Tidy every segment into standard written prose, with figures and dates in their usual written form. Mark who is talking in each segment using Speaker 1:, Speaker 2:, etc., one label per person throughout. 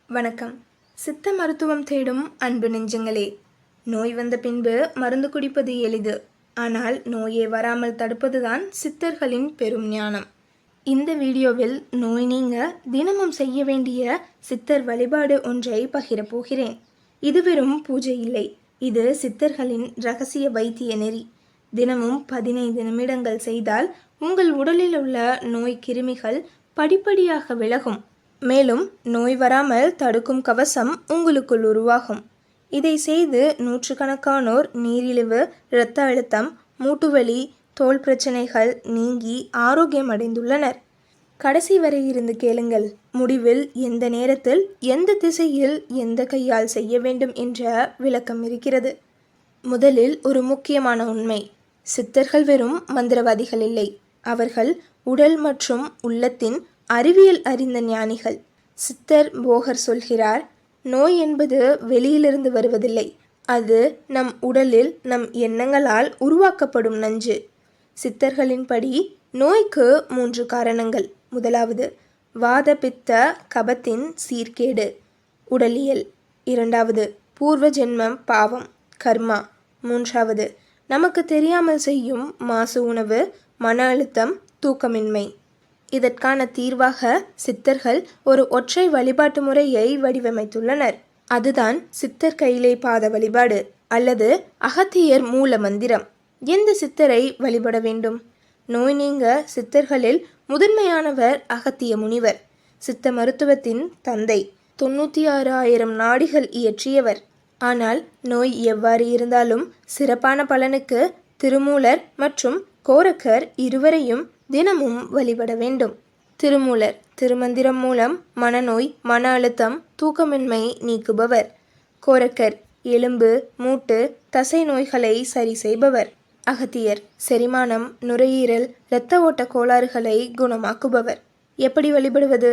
Speaker 1: வணக்கம். சித்த மருத்துவம் தேடும் அன்பு நெஞ்சங்களே, நோய் வந்த பின்பு மருந்து குடிப்பது எளிது. ஆனால் நோயே வராமல் தடுப்பதுதான் சித்தர்களின் பெரும் ஞானம். இந்த வீடியோவில் நோய் நீங்க தினமும் செய்ய வேண்டிய சித்தர் வழிபாடு ஒன்றை பகிரப் போகிறேன். இது வெறும் பூஜை இல்லை, இது சித்தர்களின் இரகசிய வைத்திய நெறி. தினமும் 15 நிமிடங்கள் செய்தால் உங்கள் உடலில் உள்ள நோய் கிருமிகள் படிப்படியாக விலகும். மேலும் நோய் வராமல் தடுக்கும் கவசம் உங்களுக்குள் உருவாகும். இதை செய்து நூற்றுக்கணக்கானோர் நீரிழிவு, இரத்த அழுத்தம், மூட்டுவலி, தோல் பிரச்சனைகள் நீங்கி ஆரோக்கியம் அடைந்துள்ளனர். கடைசி வரை இருந்து கேளுங்கள். முடிவில் எந்த நேரத்தில், எந்த திசையில், எந்த கையால் செய்ய வேண்டும் என்ற விளக்கம் இருக்கிறது. முதலில் ஒரு முக்கியமான உண்மை: சித்தர்கள் வெறும் மந்திரவாதிகள் இல்லை. அவர்கள் உடல் மற்றும் உள்ளத்தின் அறிவியல் அறிந்த ஞானிகள். சித்தர் போகர் சொல்கிறார், நோய் என்பது வெளியிலிருந்து வருவதில்லை, அது நம் உடலில் நம் எண்ணங்களால் உருவாக்கப்படும் நஞ்சு. சித்தர்களின்படி நோய்க்கு 3 காரணங்கள். முதலாவது, வாத பித்த கபத்தின் சீர்கேடு, உடலியல். இரண்டாவது, பூர்வ ஜென்மம் பாவம், கர்மா. மூன்றாவது, நமக்கு தெரியாமல் செய்யும் மாசு உணவு, மன அழுத்தம், தூக்கமின்மை. இதற்கான தீர்வாக சித்தர்கள் ஒரு ஒற்றை வழிபாட்டு முறையை வடிவமைத்துள்ளனர். அதுதான் சித்தர் கையிலே பாத வழிபாடு அல்லது அகத்தியர் மூல மந்திரம். எந்த சித்தரை வழிபட வேண்டும்? நோய் நீங்க சித்தர்களில் முதன்மையானவர் அகத்திய முனிவர். சித்த மருத்துவத்தின் தந்தை. 96,000 நாடிகள் இயற்றியவர். ஆனால் நோய் எவ்வாறு இருந்தாலும் சிறப்பான பலனுக்கு திருமூலர் மற்றும் கோரக்கர் இருவரையும் தினமும் வழிபட வேண்டும். திருமூலர் திருமந்திரம் மூலம் மனநோய், மன அழுத்தம், தூக்கமின்மை நீக்குபவர். கோரக்கர் எலும்பு, மூட்டு, தசை நோய்களை சரி செய்பவர். அகத்தியர் செரிமானம், நுரையீரல், இரத்த ஓட்ட கோளாறுகளை குணமாக்குபவர். எப்படி வழிபடுவது?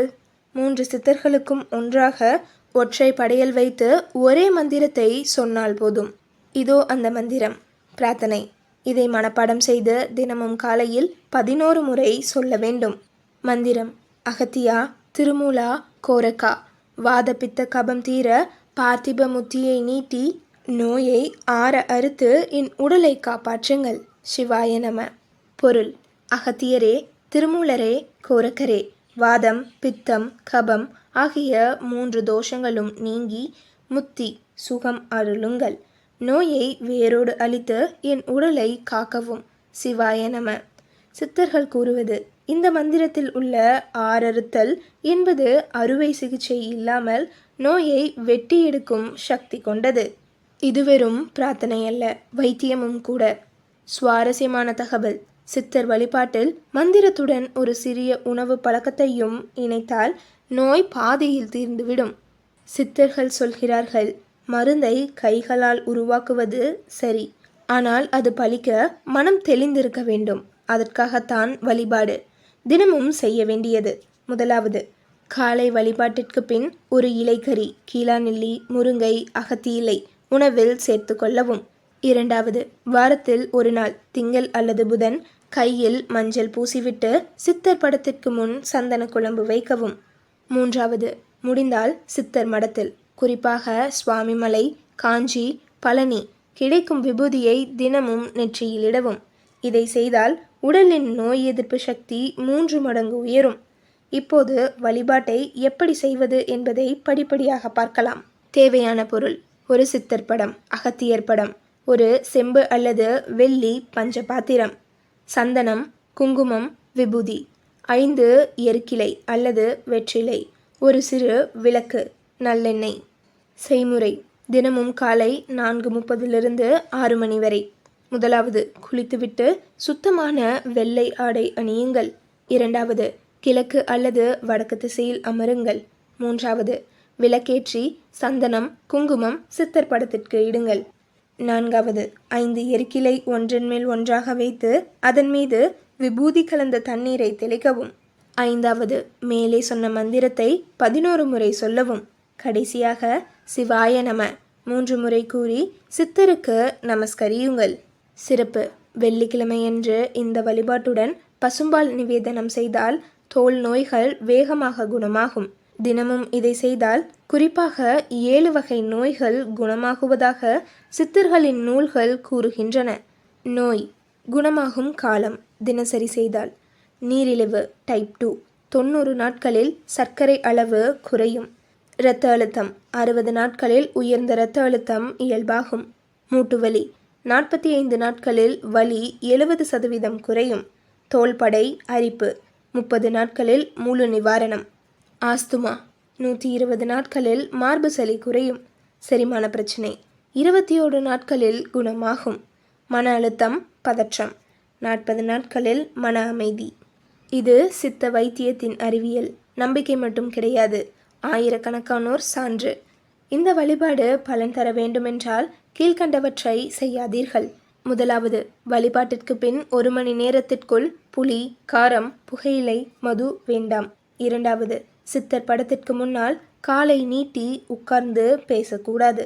Speaker 1: 3 சித்தர்களுக்கும் ஒன்றாக ஒற்றை படையல் வைத்து ஒரே மந்திரத்தை சொன்னால் போதும். இதோ அந்த மந்திரம். பிரார்த்தனை. இதை மனப்பாடம் செய்து தினமும் காலையில் 11 முறை சொல்ல வேண்டும். மந்திரம்: அகத்தியா, திருமூலா, கோரக்கா. வாத பித்த கபம் தீர பார்த்திப முத்தியை நீட்டி நோயை ஆற அறுத்து என் உடலை காப்பாற்றுங்கள். சிவாய நம. பொருள்: அகத்தியரே, திருமூலரே, கோரக்கரே, வாதம், பித்தம், கபம் ஆகிய 3 தோஷங்களும் நீங்கி முத்தி, சுகம் அருளுங்கள். நோயை வேரோடு அழித்து என் உடலை காக்கவும். சிவாய நம. சித்தர்கள் கூறுவது: இந்த மந்திரத்தில் உள்ள ஆறறுத்தல் என்பது அறுவை சிகிச்சை இல்லாமல் நோயை வெட்டி எடுக்கும் சக்தி கொண்டது. இது வெறும் பிரார்த்தனை அல்ல, வைத்தியமும் கூட. சுவாரஸ்யமான தகவல்: சித்தர் வழிபாட்டில் மந்திரத்துடன் ஒரு சிறிய உணவு பழக்கத்தையும் இணைத்தால் நோய் பாதியில் தீர்ந்துவிடும். சித்தர்கள் சொல்கிறார்கள், மருந்தை கைகளால் உருவாக்குவது சரி, ஆனால் அது பலிக்க மனம் தெளிந்திருக்க வேண்டும். அதற்காகத்தான் வழிபாடு. தினமும் செய்ய வேண்டியது: முதலாவது, காலை வழிபாட்டிற்கு பின் ஒரு இலைக்கறி, கீழாநெல்லி, முருங்கை, அகத்தி இலை உணவில் சேர்த்து கொள்ளவும். இரண்டாவது, வாரத்தில் ஒரு நாள், திங்கள் அல்லது புதன், கையில் மஞ்சள் பூசிவிட்டு சித்தர் படத்திற்கு முன் சந்தன குழம்பு வைக்கவும். மூன்றாவது, முடிந்தால் சித்தர் மடத்தில், குறிப்பாக சுவாமிமலை, காஞ்சி, பழனி கிடைக்கும் விபூதியை தினமும் நெற்றியிலிடவும். இதை செய்தால் உடலின் நோய் எதிர்ப்பு சக்தி 3 மடங்கு உயரும். இப்போது வழிபாட்டை எப்படி செய்வது என்பதை படிப்படியாக பார்க்கலாம். தேவையான பொருள்: ஒரு சித்தர் படம், அகத்தியர் படம், ஒரு செம்பு அல்லது வெள்ளி பஞ்ச பாத்திரம், சந்தனம், குங்குமம், விபூதி, 5 எருக்கிலை அல்லது வெற்றிலை, ஒரு சிறு விளக்கு, நல்லெண்ணெய். செய்முறை: தினமும் காலை 4:30 6 மணி வரை. முதலாவது, குளித்துவிட்டு சுத்தமான வெள்ளை ஆடை அணியுங்கள். இரண்டாவது, கிழக்கு அல்லது வடக்கு திசையில் அமருங்கள். மூன்றாவது, விளக்கேற்றி சந்தனம், குங்குமம் சித்தர் படத்திற்கு இடுங்கள். நான்காவது, 5 எருக்கிலை ஒன்றன் மேல் ஒன்றாக வைத்து அதன் மீது விபூதி கலந்த தண்ணீரை தெளிக்கவும். ஐந்தாவது, மேலே சொன்ன மந்திரத்தை 11 முறை சொல்லவும். கடைசியாக சிவாய நம 3 முறை கூறி சித்தருக்கு நமஸ்கரியுங்கள். சிறப்பு: வெள்ளிக்கிழமையன்று இந்த வழிபாட்டுடன் பசும்பால் நிவேதனம் செய்தால் தோல் நோய்கள் வேகமாக குணமாகும். தினமும் இதை செய்தால் குறிப்பாக 7 வகை நோய்கள் குணமாகுவதாக சித்தர்களின் நூல்கள் கூறுகின்றன. நோய் குணமாகும் காலம் தினசரி செய்தால்: நீரிழிவு டைப் 2 90 நாட்களில் சர்க்கரை அளவு குறையும். இரத்த அழுத்தம் 60 நாட்களில் உயர்ந்த இரத்த அழுத்தம் இயல்பாகும். மூட்டுவலி 45 நாட்களில் வலி 70% குறையும். தோள்படை அரிப்பு 30 நாட்களில் முழு நிவாரணம். ஆஸ்துமா 120 நாட்களில் மார்பு சளி குறையும். செரிமான பிரச்சனை 21 நாட்களில் குணமாகும். மன அழுத்தம் பதற்றம் 40 நாட்களில் மன அமைதி. இது சித்த வைத்தியத்தின் அறிவியல், நம்பிக்கை மட்டும் கிடையாது, ஆயிரக்கணக்கானோர் சான்று. இந்த வழிபாடு பலன் தர வேண்டுமென்றால் கீழ்கண்டவற்றை செய்யாதீர்கள். முதலாவது, வழிபாட்டிற்கு பின் 1 மணி நேரத்திற்குள் புளி, காரம், புகையிலை, மது வேண்டாம். இரண்டாவது, சித்தர் படத்திற்கு முன்னால் காலை நீட்டி உட்கார்ந்து பேசக்கூடாது.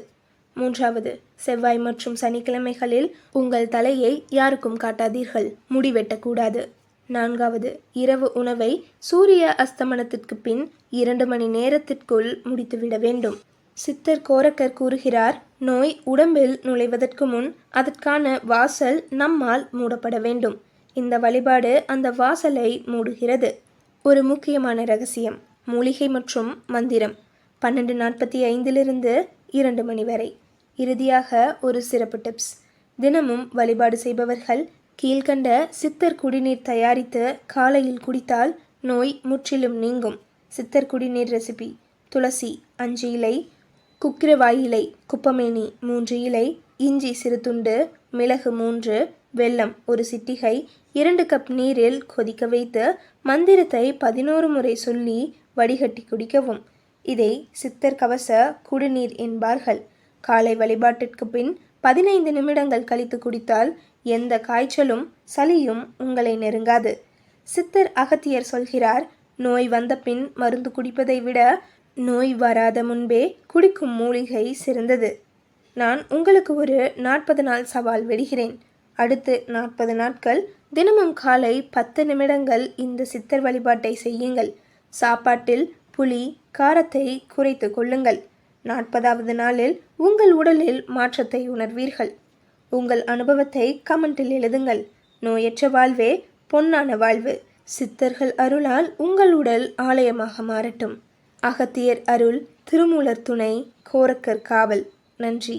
Speaker 1: மூன்றாவது, செவ்வாய் மற்றும் சனிக்கிழமைகளில் உங்கள் தலையை யாருக்கும் காட்டாதீர்கள், முடி வெட்டக்கூடாது. நான்காவது, இரவு உணவை சூரிய அஸ்தமனத்திற்கு பின் 2 மணி நேரத்திற்குள் முடித்துவிட வேண்டும். சித்தர் கோரக்கர் கூறுகிறார், நோய் உடம்பில் நுழைவதற்கு முன் அதற்கான வாசல் நம்மால் மூடப்பட வேண்டும். இந்த வழிபாடு அந்த வாசலை மூடுகிறது. ஒரு முக்கியமான ரகசியம்: மூலிகை மற்றும் மந்திரம் 12:45 2 மணி வரை. இறுதியாக ஒரு சிறப்பு டிப்ஸ்: தினமும் வழிபாடு செய்பவர்கள் கீழ்கண்ட சித்தர் குடிநீர் தயாரித்து காலையில் குடித்தால் நோய் முற்றிலும் நீங்கும். சித்தர் குடிநீர் ரெசிபி: துளசி 5 இலை, குக்கிரவாய் இலை, குப்பமேனி 3 இலை, இஞ்சி சிறு துண்டு, மிளகு 3, வெல்லம் 1 சிட்டிகை, 2 கப் நீரில் கொதிக்க வைத்து மந்திரத்தை 11 முறை சொல்லி வடிகட்டி குடிக்கவும். இதை சித்தர் கவச குடிநீர் என்பார்கள். காலை வழிபாட்டிற்கு பின் 15 நிமிடங்கள் கழித்து குடித்தால் எந்த காய்ச்சலும் சளியும் உங்களை நெருங்காது. சித்தர் அகத்தியர் சொல்கிறார், நோய் வந்த பின் மருந்து குடிப்பதை விட நோய் வராத முன்பே குடிக்கும் மூலிகை சிறந்தது. நான் உங்களுக்கு ஒரு 40 நாள் சவால் விடுகிறேன். அடுத்து 40 நாட்கள் தினமும் காலை 10 நிமிடங்கள் இந்த சித்தர் வழிபாட்டை செய்யுங்கள். சாப்பாட்டில் புளி, காரத்தை குறைத்து கொள்ளுங்கள். 40வது நாளில் உங்கள் உடலில் மாற்றத்தை உணர்வீர்கள். உங்கள் அனுபவத்தை கமெண்டில் எழுதுங்கள். நோயற்ற வாழ்வே பொன்னான வாழ்வு. சித்தர்கள் அருளால் உங்கள் உடல் ஆலயமாக மாறட்டும். அகத்தியர் அருள், திருமூலர் துணை, கோரக்கர் காவல். நன்றி.